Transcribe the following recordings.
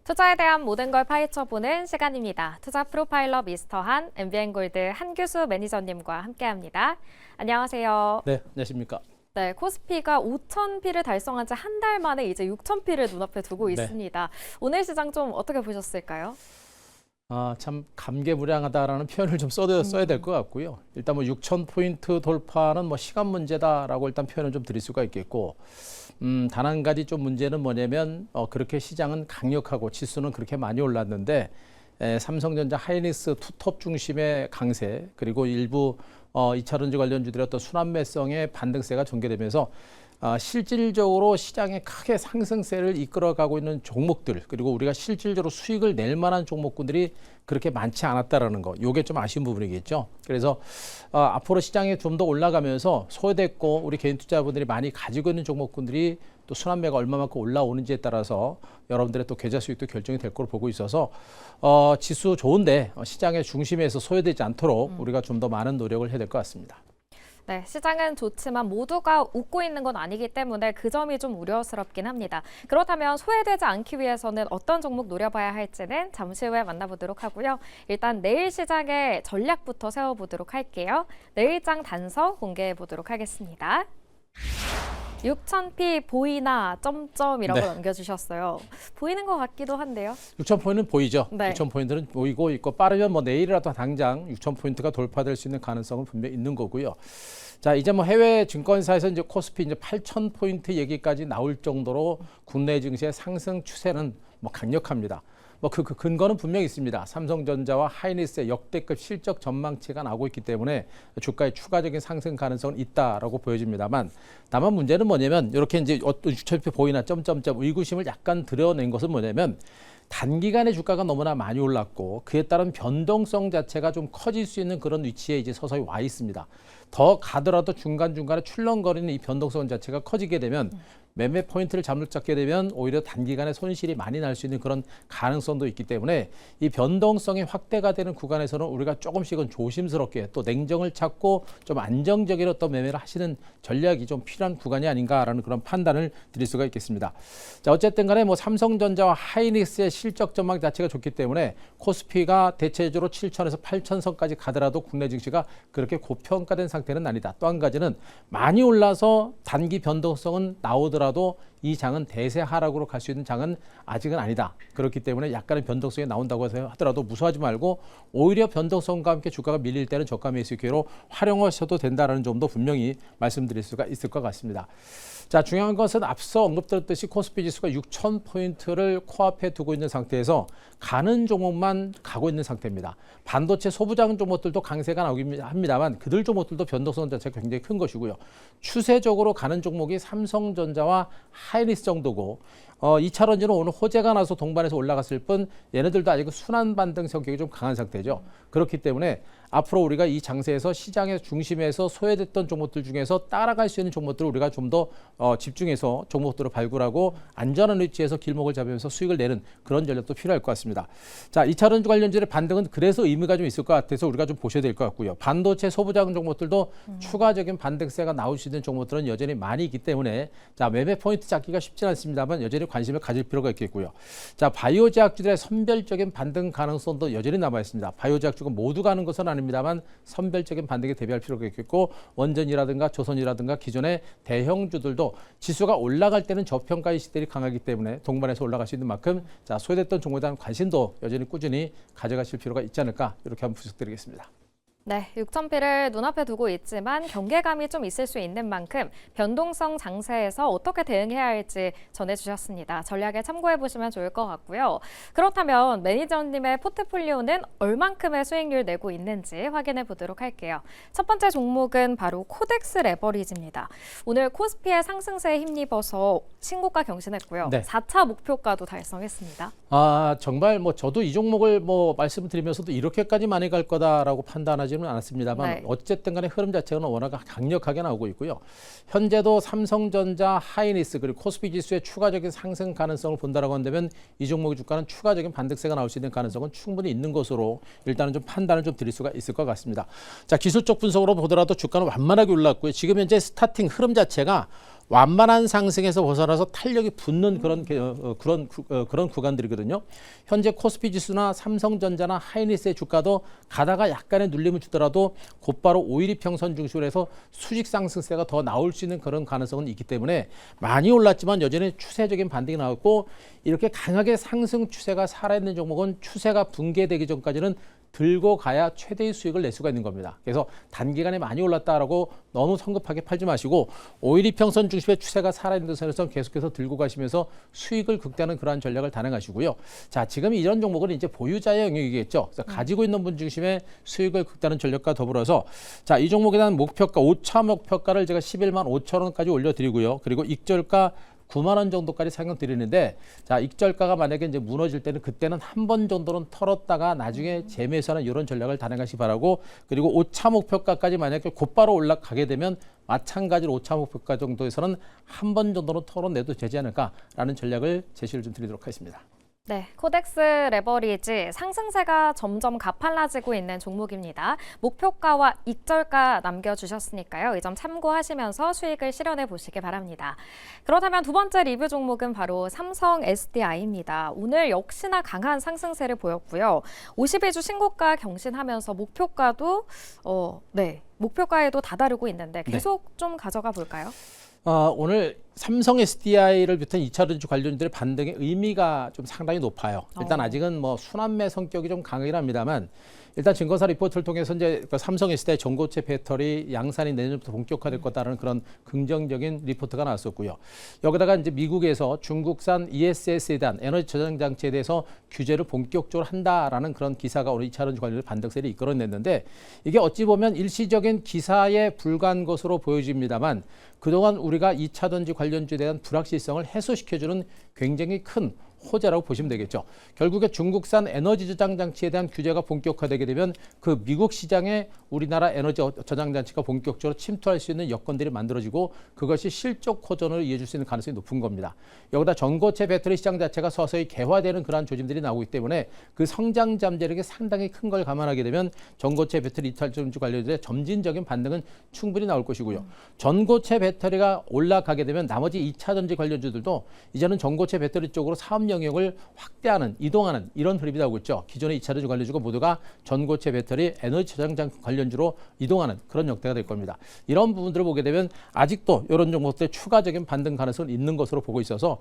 투자에 대한 모든 걸 파헤쳐보는 시간입니다. 투자 프로파일러 미스터 한, MBN골드 한규수 매니저님과 함께합니다. 안녕하세요. 네, 안녕하십니까. 네, 코스피가 5,000피를 달성한 지 한 달 만에 이제 6,000피를 눈앞에 두고 네. 있습니다. 오늘 시장 좀 어떻게 보셨을까요? 참 감개무량하다라는 표현을 좀 써야 될 것 같고요. 일단 뭐 6,000포인트 돌파는 뭐 시간 문제다라고 일단 표현을 좀 드릴 수가 있겠고, 단 한 가지 좀 문제는 뭐냐면 그렇게 시장은 강력하고 지수는 그렇게 많이 올랐는데 삼성전자, 하이닉스 투톱 중심의 강세 그리고 일부 2차전지 관련주들의 어떤 순환매성의 반등세가 전개되면서 실질적으로 시장에 크게 상승세를 이끌어가고 있는 종목들 그리고 우리가 실질적으로 수익을 낼 만한 종목군들이 그렇게 많지 않았다라는 거, 이게 좀 아쉬운 부분이겠죠. 그래서 앞으로 시장에 좀 더 올라가면서 소외됐고 우리 개인 투자분들이 많이 가지고 있는 종목군들이 또 순환매가 얼마만큼 올라오는지에 따라서 여러분들의 또 계좌 수익도 결정이 될 거로 보고 있어서 지수 좋은데 시장의 중심에서 소외되지 않도록 우리가 좀 더 많은 노력을 해야 될 것 같습니다. 네, 시장은 좋지만 모두가 웃고 있는 건 아니기 때문에 그 점이 좀 우려스럽긴 합니다. 그렇다면 소외되지 않기 위해서는 어떤 종목 노려봐야 할지는 잠시 후에 만나보도록 하고요. 일단 내일 시장의 전략부터 세워보도록 할게요. 내일장 단서 공개해 보도록 하겠습니다. 6,000피 보이나 점점이라고 네. 남겨주셨어요. 보이는 것 같기도 한데요. 6,000포인트는 보이죠. 네. 6,000포인트는 보이고 있고 빠르면 뭐 내일이라도 당장 6,000포인트가 돌파될 수 있는 가능성은 분명히 있는 거고요. 자, 이제 뭐 해외 증권사에서 이제 코스피 이제 8,000포인트 얘기까지 나올 정도로 국내 증시의 상승 추세는 뭐 강력합니다. 뭐 그 근거는 분명히 있습니다. 삼성전자와 하이닉스의 역대급 실적 전망치가 나오고 있기 때문에 주가의 추가적인 상승 가능성은 있다라고 보여집니다만, 다만 문제는 뭐냐면 이렇게 이제 어떤 6,000표 보이나 점점점 의구심을 약간 드러낸 것은 뭐냐면 단기간에 주가가 너무나 많이 올랐고 그에 따른 변동성 자체가 좀 커질 수 있는 그런 위치에 이제 서서히 와 있습니다. 더 가더라도 중간중간에 출렁거리는 이 변동성 자체가 커지게 되면 매매 포인트를 잘못 잡게 되면 오히려 단기간에 손실이 많이 날 수 있는 그런 가능성도 있기 때문에 이 변동성이 확대가 되는 구간에서는 우리가 조금씩은 조심스럽게 또 냉정을 찾고 좀 안정적인 어떤 매매를 하시는 전략이 좀 필요한 구간이 아닌가라는 그런 판단을 드릴 수가 있겠습니다. 자, 어쨌든 간에 뭐 삼성전자와 하이닉스의 실적 전망 자체가 좋기 때문에 코스피가 대체적으로 7,000에서 8,000선까지 가더라도 국내 증시가 그렇게 고평가된 상태는 아니다. 또 한 가지는 많이 올라서 단기 변동성은 나오더라도 이 장은 대세 하락으로 갈 수 있는 장은 아직은 아니다. 그렇기 때문에 약간의 변동성이 나온다고 하더라도 무서워하지 말고 오히려 변동성과 함께 주가가 밀릴 때는 저가 매수 기회로 활용하셔도 된다는 점도 분명히 말씀드릴 수가 있을 것 같습니다. 자, 중요한 것은 앞서 언급드렸듯이 코스피 지수가 6,000포인트를 코앞에 두고 있는 상태에서 가는 종목만 가고 있는 상태입니다. 반도체 소부장 종목들도 강세가 나오긴 합니다만 그들 종목들도 변동성 자체가 굉장히 큰 것이고요. 추세적으로 가는 종목이 삼성전자와 하이닉스 정도고 2차전지는 오늘 호재가 나서 동반해서 올라갔을 뿐 얘네들도 아직 순환 반등 성격이 좀 강한 상태죠. 그렇기 때문에 앞으로 우리가 이 장세에서 시장의 중심에서 소외됐던 종목들 중에서 따라갈 수 있는 종목들을 우리가 좀 더 집중해서 종목들을 발굴하고 안전한 위치에서 길목을 잡으면서 수익을 내는 그런 전략도 필요할 것 같습니다. 자, 2차전지 관련주의 반등은 그래서 의미가 좀 있을 것 같아서 우리가 좀 보셔야 될 것 같고요. 반도체 소부장 종목들도 추가적인 반등세가 나올 수 있는 종목들은 여전히 많이 있기 때문에 자, 매매 포인트 잡기가 쉽지 않습니다만 여전히 관심을 가질 필요가 있겠고요. 자, 바이오 제약주들의 선별적인 반등 가능성도 여전히 남아 있습니다. 바이오 제약주가 모두 가는 것은 아닙니다만 선별적인 반등에 대비할 필요가 있겠고 원전이라든가 조선이라든가 기존의 대형주들도 지수가 올라갈 때는 저평가 인식들이 강하기 때문에 동반해서 올라갈 수 있는 만큼 자, 소외됐던 종목에 대한 관심도 여전히 꾸준히 가져가실 필요가 있지 않을까 이렇게 한번 부탁드리겠습니다. 네, 6,000피를 눈앞에 두고 있지만 경계감이 좀 있을 수 있는 만큼 변동성 장세에서 어떻게 대응해야 할지 전해주셨습니다. 전략에 참고해보시면 좋을 것 같고요. 그렇다면 매니저님의 포트폴리오는 얼만큼의 수익률 내고 있는지 확인해 보도록 할게요. 첫 번째 종목은 바로 코덱스 레버리지입니다. 오늘 코스피의 상승세에 힘입어서 신고가 경신했고요. 네. 4차 목표가도 달성했습니다. 정말 뭐 저도 이 종목을 뭐 말씀드리면서도 이렇게까지 많이 갈 거다라고 판단하지는 않았습니다만 네. 어쨌든 간에 흐름 자체는 워낙 강력하게 나오고 있고요. 현재도 삼성전자, 하이닉스 그리고 코스피 지수의 추가적인 상승 가능성을 본다라고 한다면 이 종목의 주가는 추가적인 반등세가 나올 수 있는 가능성은 충분히 있는 것으로 일단은 좀 판단을 좀 드릴 수가 있을 것 같습니다. 자, 기술적 분석으로 보더라도 주가는 완만하게 올랐고요. 지금 현재 스타팅 흐름 자체가 완만한 상승에서 벗어나서 탄력이 붙는 그런 구간들이거든요. 현재 코스피 지수나 삼성전자나 하이닉스의 주가도 가다가 약간의 눌림을 주더라도 곧바로 5일이평선 중심으로 해서 수직 상승세가 더 나올 수 있는 그런 가능성은 있기 때문에 많이 올랐지만 여전히 추세적인 반등이 나왔고, 이렇게 강하게 상승 추세가 살아있는 종목은 추세가 붕괴되기 전까지는 들고 가야 최대의 수익을 낼 수가 있는 겁니다. 그래서 단기간에 많이 올랐다라고 너무 성급하게 팔지 마시고 5일이평선 중심의 추세가 살아있는 선에서 계속해서 들고 가시면서 수익을 극대화하는 그러한 전략을 단행하시고요. 자, 지금 이런 종목은 이제 보유자의 영역이겠죠. 그래서 가지고 있는 분 중심의 수익을 극대화하는 전략과 더불어서, 자, 이 종목에 대한 목표가 5차 목표가를 제가 11만 5천 원까지 올려드리고요. 그리고 익절가 9만 원 정도까지 상향 드리는데, 자, 익절가가 만약에 이제 무너질 때는 그때는 한 번 정도는 털었다가 나중에 재매수하는 이런 전략을 단행하시기 바라고, 그리고 5차 목표가까지 만약에 곧바로 올라가게 되면 마찬가지로 5차 목표가 정도에서는 한 번 정도는 털어내도 되지 않을까라는 전략을 제시를 좀 드리도록 하겠습니다. 네, 코덱스 레버리지 상승세가 점점 가팔라지고 있는 종목입니다. 목표가와 익절가 남겨주셨으니까요. 이 점 참고하시면서 수익을 실현해 보시기 바랍니다. 그렇다면 두 번째 리뷰 종목은 바로 삼성 SDI입니다. 오늘 역시나 강한 상승세를 보였고요. 52주 신고가 경신하면서 목표가도 목표가에도 다다르고 있는데 계속 좀 가져가 볼까요? 오늘 삼성 SDI를 비롯한 2차전지 관련주들의 반등의 의미가 좀 상당히 높아요. 일단 아직은 뭐 순환매 성격이 좀 강하긴 합니다만, 일단 증권사 리포트를 통해서 이제 그 삼성 SDI 전고체 배터리 양산이 내년부터 본격화될 거다라는 그런 긍정적인 리포트가 나왔었고요. 여기다가 이제 미국에서 중국산 ESS에 대한 에너지 저장 장치에 대해서 규제를 본격적으로 한다라는 그런 기사가 오늘 2차전지 관련 반등세를 이끌어냈는데, 이게 어찌 보면 일시적인 기사에 불과한 것으로 보여집니다만, 그동안 우리가 2차전지 관련주에 대한 불확실성을 해소시켜주는 굉장히 큰 호재라고 보시면 되겠죠. 결국에 중국산 에너지 저장 장치에 대한 규제가 본격화되게 되면 그 미국 시장에 우리나라 에너지 저장 장치가 본격적으로 침투할 수 있는 여건들이 만들어지고, 그것이 실적 호전을 이어줄 수 있는 가능성이 높은 겁니다. 여기다 전고체 배터리 시장 자체가 서서히 개화되는 그러한 조짐들이 나오기 때문에 그 성장 잠재력이 상당히 큰 걸 감안하게 되면 전고체 배터리 2차전지 관련된 점진적인 반등은 충분히 나올 것이고요. 전고체 배터리가 올라가게 되면 나머지 2차전지 관련주들도 이제는 전고체 배터리 쪽으로 사업 영역을 확대하는, 이동하는 이런 흐름이 나오고 있죠. 기존의 2차전지 관련주가 모두가 전고체 배터리 에너지 저장 관련주로 이동하는 그런 형태가 될 겁니다. 이런 부분들을 보게 되면 아직도 이런 종목들의 추가적인 반등 가능성은 있는 것으로 보고 있어서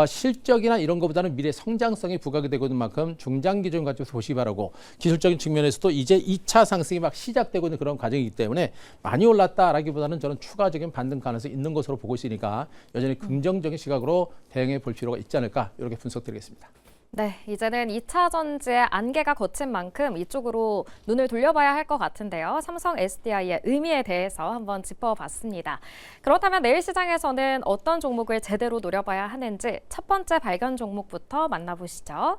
실적이나 이런 것보다는 미래 성장성이 부각이 되고 있는 만큼 중장 기준 가지고 보시기 바라고, 기술적인 측면에서도 이제 2차 상승이 막 시작되고 있는 그런 과정이기 때문에 많이 올랐다라기보다는 저는 추가적인 반등 가능성이 있는 것으로 보고 있으니까 여전히 긍정적인 시각으로 대응해 볼 필요가 있지 않을까, 이렇게 분석드리겠습니다. 네, 이제는 2차 전지의 안개가 걷힌 만큼 이쪽으로 눈을 돌려봐야 할 것 같은데요. 삼성 SDI의 의미에 대해서 한번 짚어봤습니다. 그렇다면 내일 시장에서는 어떤 종목을 제대로 노려봐야 하는지 첫 번째 발견 종목부터 만나보시죠.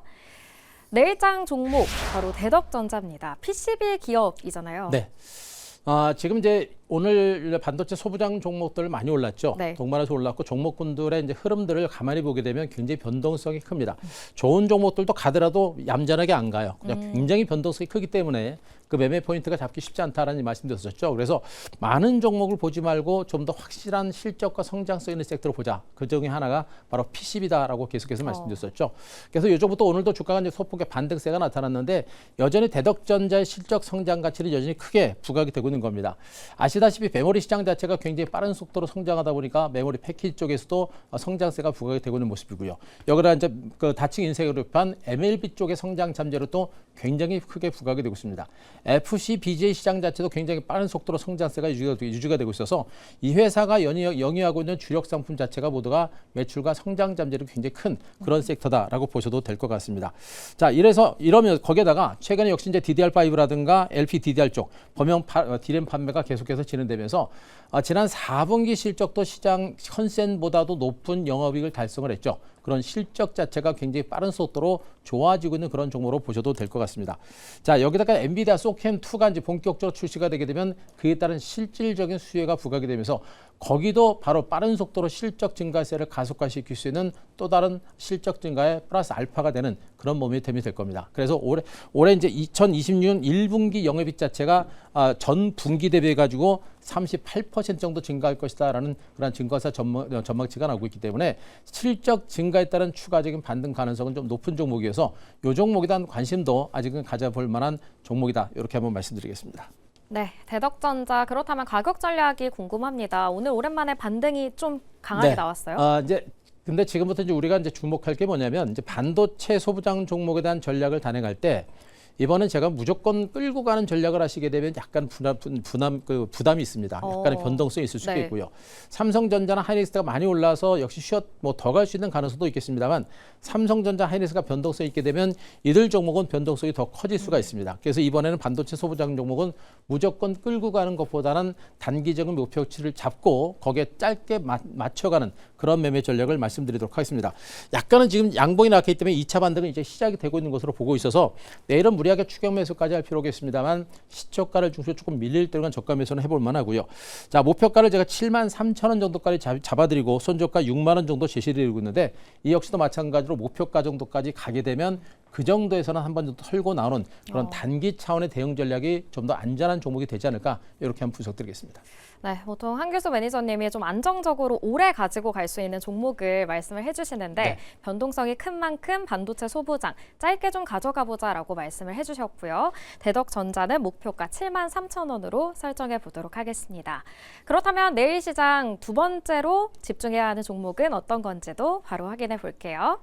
내일장 종목 바로 대덕전자입니다. PCB 기업이잖아요. 네. 지금 이제 오늘 반도체 소부장 종목들 많이 올랐죠. 네. 동반해서 올랐고, 종목군들의 이제 흐름들을 가만히 보게 되면 굉장히 변동성이 큽니다. 좋은 종목들도 가더라도 얌전하게 안 가요. 그냥 굉장히 변동성이 크기 때문에 그 매매 포인트가 잡기 쉽지 않다라는 말씀드렸었죠. 그래서 많은 종목을 보지 말고 좀 더 확실한 실적과 성장성 있는 섹터로 보자. 그 중에 하나가 바로 PCB다라고 계속해서 말씀드렸었죠. 그래서 요즘부터 오늘도 주가가 이제 소폭의 반등세가 나타났는데, 여전히 대덕전자의 실적 성장 가치는 여전히 크게 부각이 되고 있는 겁니다. 아시다시피 메모리 시장 자체가 굉장히 빠른 속도로 성장하다 보니까 메모리 패키지 쪽에서도 성장세가 부각이 되고 있는 모습이고요. 여기다 이제 그 다층 인쇄를 비롯한 MLB 쪽의 성장 잠재로 또 굉장히 크게 부각이 되고 있습니다. FCBJ 시장 자체도 굉장히 빠른 속도로 성장세가 유지가 되고 있어서 이 회사가 영위하고 있는 주력 상품 자체가 모두가 매출과 성장 잠재력이 굉장히 큰 그런 섹터다라고 보셔도 될 것 같습니다. 자, 이러면 거기에다가 최근에 역시 이제 DDR5라든가 LPDDR 쪽 범용 DRAM 판매가 계속해서 진행되면서 지난 4분기 실적도 시장 컨센보다도 높은 영업이익을 달성을 했죠. 그런 실적 자체가 굉장히 빠른 속도로 좋아지고 있는 그런 종목으로 보셔도 될 것 같습니다. 자, 여기다가 엔비디아 소캠2가 이제 본격적으로 출시가 되게 되면 그에 따른 실질적인 수혜가 부각이 되면서 거기도 바로 빠른 속도로 실적 증가세를 가속화시킬 수 있는 또 다른 실적 증가에 플러스 알파가 되는 그런 모멘텀이 될 겁니다. 그래서 올해 이제 2026년 1분기 영업이익 자체가 전 분기 대비해 가지고 38% 정도 증가할 것이다라는 그런 증권사 전망치가 나오고 있기 때문에 실적 증가에 따른 추가적인 반등 가능성은 좀 높은 종목이어서 이 종목에 대한 관심도 아직은 가져볼 만한 종목이다. 이렇게 한번 말씀드리겠습니다. 네, 대덕전자 그렇다면 가격 전략이 궁금합니다. 오늘 오랜만에 반등이 좀 강하게 네. 나왔어요. 이제 근데 지금부터 이제 우리가 이제 주목할 게 뭐냐면 이제 반도체 소부장 종목에 대한 전략을 단행할 때 이번엔 제가 무조건 끌고 가는 전략을 하시게 되면 약간 부담이 있습니다. 약간의 변동성이 있을 수 네. 있고요. 삼성전자나 하이닉스가 많이 올라서 역시 더 갈 수 있는 가능성도 있겠습니다만 삼성전자, 하이닉스가 변동성이 있게 되면 이들 종목은 변동성이 더 커질 수가 있습니다. 그래서 이번에는 반도체 소부장 종목은 무조건 끌고 가는 것보다는 단기적인 목표치를 잡고 거기에 짧게 맞춰가는 그런 매매 전략을 말씀드리도록 하겠습니다. 약간은 지금 양봉이 나왔기 때문에 2차 반등은 이제 시작이 되고 있는 것으로 보고 있어서 내일은 무리하게 추격 매수까지 할 필요가 있습니다만 시초가를 중심으로 조금 밀릴 때는 저가 매수는 해볼 만하고요. 자, 목표가를 제가 73,000원 정도까지 잡아드리고 손저가 6만 원 정도 제시드리고 있는데 이 역시도 마찬가지로 목표가 정도까지 가게 되면 그 정도에서는 한 번 정도 털고 나오는 그런 단기 차원의 대응 전략이 좀 더 안전한 종목이 되지 않을까 이렇게 한번 분석드리겠습니다. 네, 보통 한규수 매니저님이 좀 안정적으로 오래 가지고 갈 수 있는 종목을 말씀을 해주시는데 네. 변동성이 큰 만큼 반도체 소부장 짧게 좀 가져가 보자라고 말씀을 해주셨고요. 대덕전자는 목표가 73,000원으로 설정해 보도록 하겠습니다. 그렇다면 내일 시장 두 번째로 집중해야 하는 종목은 어떤 건지도 바로 확인해 볼게요.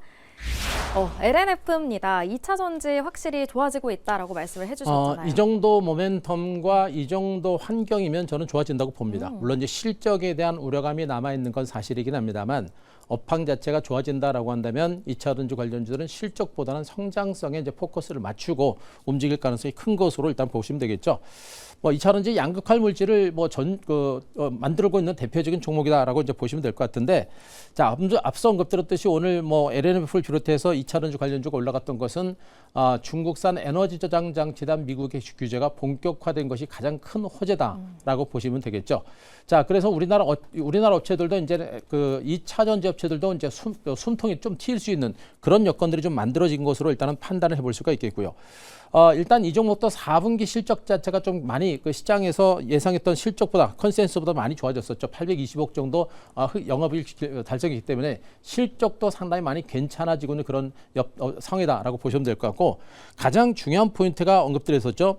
LNF입니다. 2차 전지 확실히 좋아지고 있다라고 말씀을 해주셨잖아요. 이 정도 모멘텀과 이 정도 환경이면 저는 좋아진다고 봅니다. 물론 이제 실적에 대한 우려감이 남아있는 건 사실이긴 합니다만 업황 자체가 좋아진다라고 한다면 2차 전지 관련주들은 실적보다는 성장성에 이제 포커스를 맞추고 움직일 가능성이 큰 것으로 일단 보시면 되겠죠. 2차 전지 양극화 물질을 만들고 있는 대표적인 종목이다라고 이제 보시면 될 것 같은데, 자, 앞서 언급드렸듯이 오늘 LNF를 비롯해서 2차 전지 관련주가 올라갔던 것은 중국산 에너지 저장 장치단 미국의 규제가 본격화된 것이 가장 큰 호재다라고 보시면 되겠죠. 자, 그래서 우리나라 업체들도 이제 그 2차 전지 업체들도 이제 숨통이 좀 튑 수 있는 그런 여건들이 좀 만들어진 것으로 일단은 판단을 해볼 수가 있겠고요. 일단 이 종목도 4분기 실적 자체가 좀 많이 그 시장에서 예상했던 실적보다 컨센서스보다 많이 좋아졌었죠. 820억 정도 영업이익 달성이기 때문에 실적도 상당히 많이 괜찮아지고 있는 그런 상황이다라고 보시면 될 것 같고, 가장 중요한 포인트가 언급드렸었죠.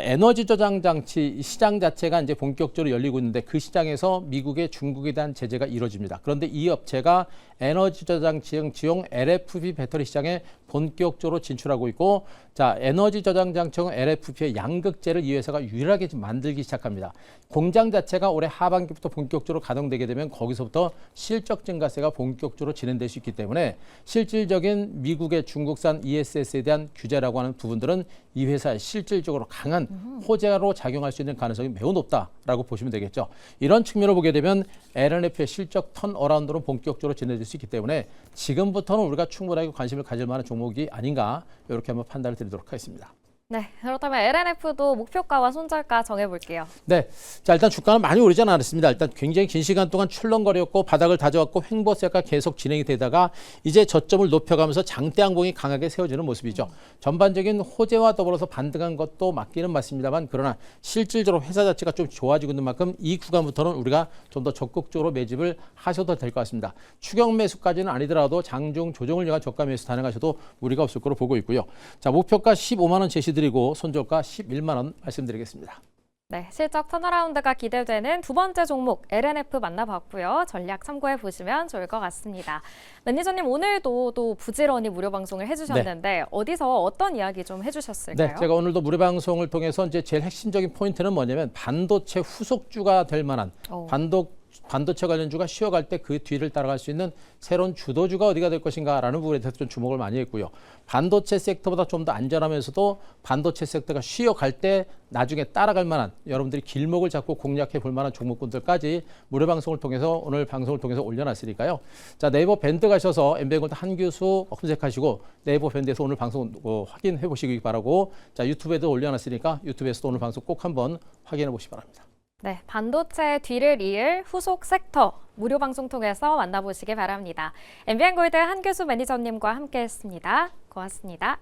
에너지 저장 장치 시장 자체가 이제 본격적으로 열리고 있는데 그 시장에서 미국의 중국에 대한 제재가 이루어집니다. 그런데 이 업체가 에너지 저장 지용 LFP 배터리 시장에 본격적으로 진출하고 있고, 자, 에너지 저장 장치용 LFP의 양극재를 이 회사가 유일하게 지금 만들기 시작합니다. 공장 자체가 올해 하반기부터 본격적으로 가동되게 되면 거기서부터 실적 증가세가 본격적으로 진행될 수 있기 때문에 실질적인 미국의 중국산 ESS에 대한 규제라고 하는 부분들은 이 회사의 실질적으로 강한 호재로 작용할 수 있는 가능성이 매우 높다라고 보시면 되겠죠. 이런 측면으로 보게 되면 LNF의 실적 턴어라운드로 본격적으로 진행될 수 있기 때문에 지금부터는 우리가 충분하게 관심을 가질 만한 종목이 아닌가 이렇게 한번 판단을 드리도록 하겠습니다. 네, 그렇다면 LNF도 목표가와 손절가 정해볼게요. 네, 자, 일단 주가는 많이 오르지는 않았습니다. 일단 굉장히 긴 시간 동안 출렁거렸고 바닥을 다져왔고 횡보세가 계속 진행이 되다가 이제 저점을 높여가면서 장대 양봉이 강하게 세워지는 모습이죠. 전반적인 호재와 더불어서 반등한 것도 맞기는 맞습니다만, 그러나 실질적으로 회사 자체가 좀 좋아지고 있는 만큼 이 구간부터는 우리가 좀 더 적극적으로 매집을 하셔도 될 것 같습니다. 추격 매수까지는 아니더라도 장중 조정을 위한 저가 매수 단행하셔도 무리가 없을 거로 보고 있고요. 자, 목표가 15만 원 제시드리고 손절가 11만 원 말씀드리겠습니다. 네, 실적 턴어라운드가 기대되는 두 번째 종목 LNF 만나봤고요. 전략 참고해 보시면 좋을 것 같습니다. 매니저님, 오늘도 또 부지런히 무료 방송을 해주셨는데 어디서 어떤 이야기 좀 해주셨을까요? 네, 제가 오늘도 무료 방송을 통해서 이제 제일 핵심적인 포인트는 뭐냐면 반도체 후속주가 될 만한 반도체 관련주가 쉬어갈 때 그 뒤를 따라갈 수 있는 새로운 주도주가 어디가 될 것인가라는 부분에 대해서 좀 주목을 많이 했고요. 반도체 섹터보다 좀 더 안전하면서도 반도체 섹터가 쉬어갈 때 나중에 따라갈 만한, 여러분들이 길목을 잡고 공략해 볼 만한 종목군들까지 무료 방송을 통해서 오늘 방송을 통해서 올려놨으니까요. 자, 네이버 밴드 가셔서 엠베골드 한규수 검색하시고 네이버 밴드에서 오늘 방송 확인해 보시기 바라고, 자, 유튜브에도 올려놨으니까 유튜브에서도 오늘 방송 꼭 한번 확인해 보시기 바랍니다. 네, 반도체 뒤를 이을 후속 섹터 무료 방송 통해서 만나보시기 바랍니다. MBN 골드 한규수 매니저님과 함께했습니다. 고맙습니다.